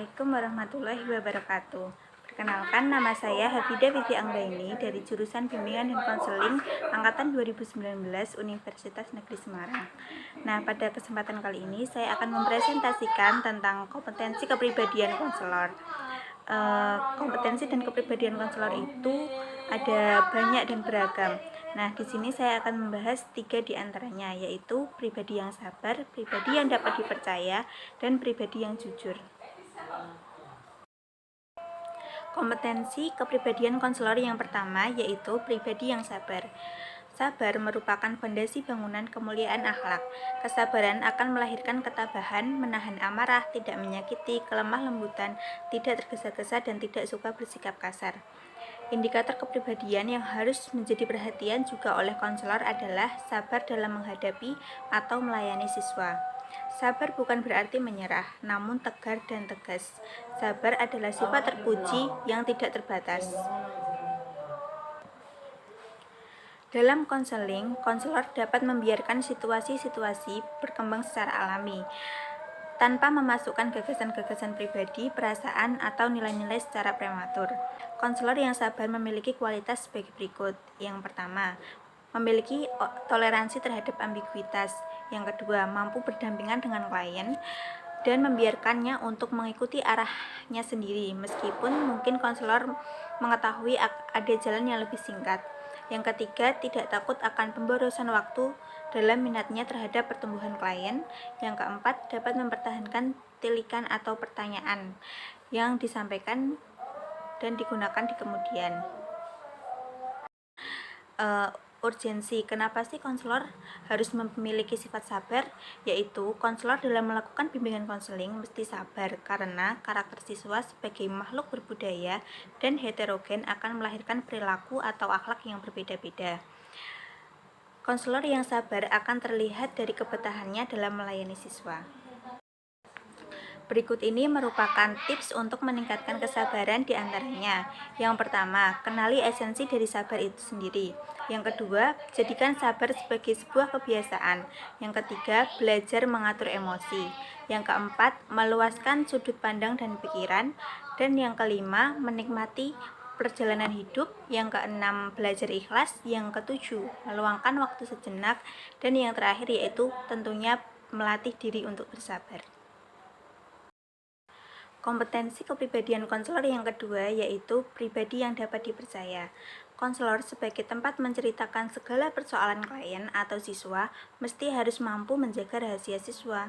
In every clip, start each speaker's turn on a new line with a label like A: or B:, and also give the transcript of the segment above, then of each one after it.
A: Assalamualaikum warahmatullahi wabarakatuh. Perkenalkan, nama saya Hafidah Vivi Anggraini dari jurusan Bimbingan dan Konseling angkatan 2019 Universitas Negeri Semarang. Nah, pada kesempatan kali ini saya akan mempresentasikan tentang kompetensi kepribadian konselor. Kompetensi dan kepribadian konselor itu ada banyak dan beragam. Nah, di sini saya akan membahas 3 di antaranya, yaitu pribadi yang sabar, pribadi yang dapat dipercaya, dan pribadi yang jujur. Kompetensi kepribadian konselor yang pertama yaitu pribadi yang sabar. Sabar merupakan fondasi bangunan kemuliaan akhlak. Kesabaran akan melahirkan ketabahan, menahan amarah, tidak menyakiti, kelemah lembutan, tidak tergesa-gesa, dan tidak suka bersikap kasar. Indikator kepribadian yang harus menjadi perhatian juga oleh konselor adalah sabar dalam menghadapi atau melayani siswa. Sabar bukan berarti menyerah, namun tegar dan tegas. Sabar adalah sifat terpuji yang tidak terbatas. Dalam konseling, konselor dapat membiarkan situasi-situasi berkembang secara alami, tanpa memasukkan gagasan-gagasan pribadi, perasaan, atau nilai-nilai secara prematur. Konselor yang sabar memiliki kualitas sebagai berikut. Yang pertama, memiliki toleransi terhadap ambiguitas. Yang kedua, mampu berdampingan dengan klien dan membiarkannya untuk mengikuti arahnya sendiri, meskipun mungkin konselor mengetahui ada jalan yang lebih singkat. Yang ketiga, tidak takut akan pemborosan waktu dalam minatnya terhadap pertumbuhan klien. Yang keempat, dapat mempertahankan tilikan atau pertanyaan yang disampaikan dan digunakan di kemudian. Urgensi. Kenapa sih konselor harus memiliki sifat sabar? Yaitu konselor dalam melakukan bimbingan konseling mesti sabar karena karakter siswa sebagai makhluk berbudaya dan heterogen akan melahirkan perilaku atau akhlak yang berbeda-beda. Konselor yang sabar akan terlihat dari kebetahannya dalam melayani siswa. Berikut ini merupakan tips untuk meningkatkan kesabaran di antaranya. Yang pertama, kenali esensi dari sabar itu sendiri. Yang kedua, jadikan sabar sebagai sebuah kebiasaan. Yang ketiga, belajar mengatur emosi. Yang keempat, meluaskan sudut pandang dan pikiran. Dan yang kelima, menikmati perjalanan hidup. Yang keenam, belajar ikhlas. Yang ketujuh, meluangkan waktu sejenak. Dan yang terakhir yaitu tentunya melatih diri untuk bersabar. Kompetensi kepribadian konselor yang kedua yaitu pribadi yang dapat dipercaya. Konselor sebagai tempat menceritakan segala persoalan klien atau siswa mesti harus mampu menjaga rahasia siswa.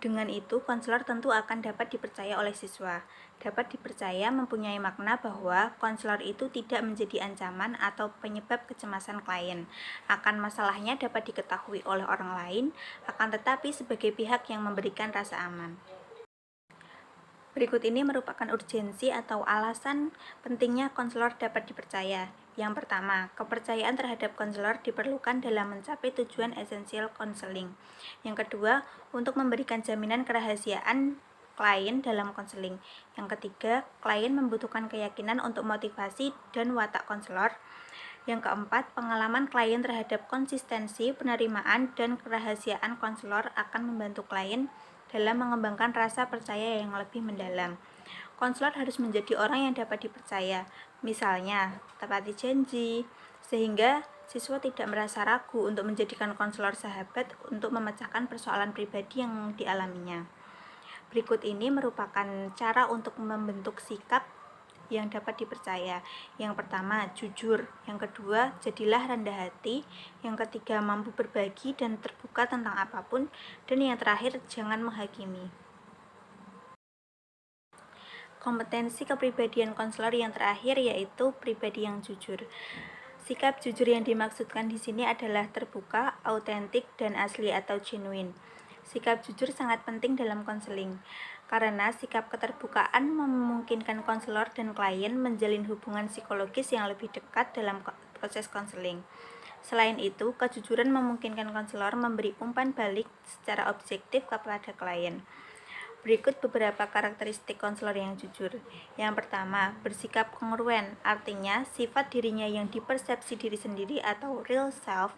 A: Dengan itu, konselor tentu akan dapat dipercaya oleh siswa. Dapat dipercaya mempunyai makna bahwa konselor itu tidak menjadi ancaman atau penyebab kecemasan klien. Akan masalahnya dapat diketahui oleh orang lain, akan tetapi sebagai pihak yang memberikan rasa aman. Berikut ini merupakan urgensi atau alasan pentingnya konselor dapat dipercaya. Yang pertama, kepercayaan terhadap konselor diperlukan dalam mencapai tujuan esensial konseling. Yang kedua, untuk memberikan jaminan kerahasiaan klien dalam konseling. Yang ketiga, klien membutuhkan keyakinan untuk motivasi dan watak konselor. Yang keempat, pengalaman klien terhadap konsistensi, penerimaan, dan kerahasiaan konselor akan membantu klien dalam mengembangkan rasa percaya yang lebih mendalam. Konselor harus menjadi orang yang dapat dipercaya, misalnya tepati janji, sehingga siswa tidak merasa ragu untuk menjadikan konselor sahabat untuk memecahkan persoalan pribadi yang dialaminya. Berikut ini merupakan cara untuk membentuk sikap yang dapat dipercaya. Yang pertama, jujur. Yang kedua, jadilah rendah hati. Yang ketiga, mampu berbagi dan terbuka tentang apapun. Dan yang terakhir, jangan menghakimi. Kompetensi kepribadian konselor yang terakhir yaitu pribadi yang jujur. Sikap jujur yang dimaksudkan di sini adalah terbuka, autentik, dan asli atau genuine. Sikap jujur sangat penting dalam konseling, karena sikap keterbukaan memungkinkan konselor dan klien menjalin hubungan psikologis yang lebih dekat dalam proses konseling. Selain itu, kejujuran memungkinkan konselor memberi umpan balik secara objektif kepada klien. Berikut beberapa karakteristik konselor yang jujur. Yang pertama, bersikap kongruen, artinya sifat dirinya yang dipersepsi diri sendiri atau real self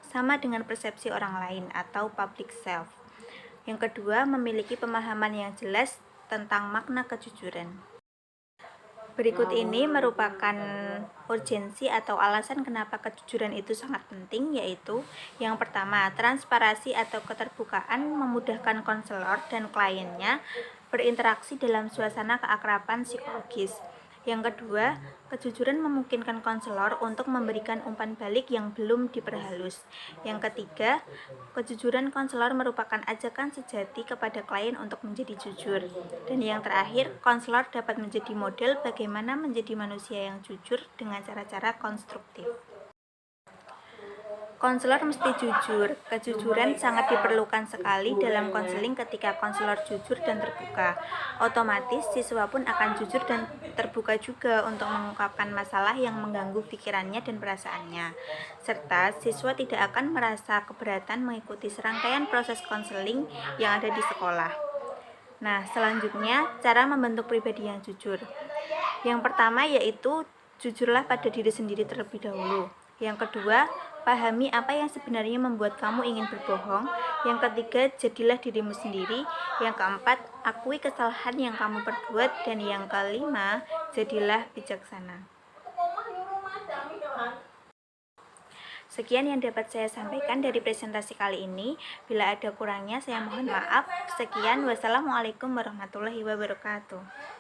A: sama dengan persepsi orang lain atau public self. Yang kedua, memiliki pemahaman yang jelas tentang makna kejujuran. Berikut ini merupakan urgensi atau alasan kenapa kejujuran itu sangat penting, yaitu yang pertama, transparansi atau keterbukaan memudahkan konselor dan kliennya berinteraksi dalam suasana keakraban psikologis. Yang kedua, kejujuran memungkinkan konselor untuk memberikan umpan balik yang belum diperhalus. Yang ketiga, kejujuran konselor merupakan ajakan sejati kepada klien untuk menjadi jujur. Dan yang terakhir, konselor dapat menjadi model bagaimana menjadi manusia yang jujur dengan cara-cara konstruktif. Konselor mesti jujur. Kejujuran sangat diperlukan sekali dalam konseling. Ketika konselor jujur dan terbuka, otomatis siswa pun akan jujur dan terbuka juga untuk mengungkapkan masalah yang mengganggu pikirannya dan perasaannya. Serta siswa tidak akan merasa keberatan mengikuti serangkaian proses konseling yang ada di sekolah. Nah, selanjutnya cara membentuk pribadi yang jujur. Yang pertama yaitu jujurlah pada diri sendiri terlebih dahulu. Yang kedua, pahami apa yang sebenarnya membuat kamu ingin berbohong. Yang ketiga, jadilah dirimu sendiri. Yang keempat, akui kesalahan yang kamu perbuat. Dan yang kelima, jadilah bijaksana. Sekian yang dapat saya sampaikan dari presentasi kali ini. Bila ada kurangnya, saya mohon maaf. Sekian, wassalamualaikum warahmatullahi wabarakatuh.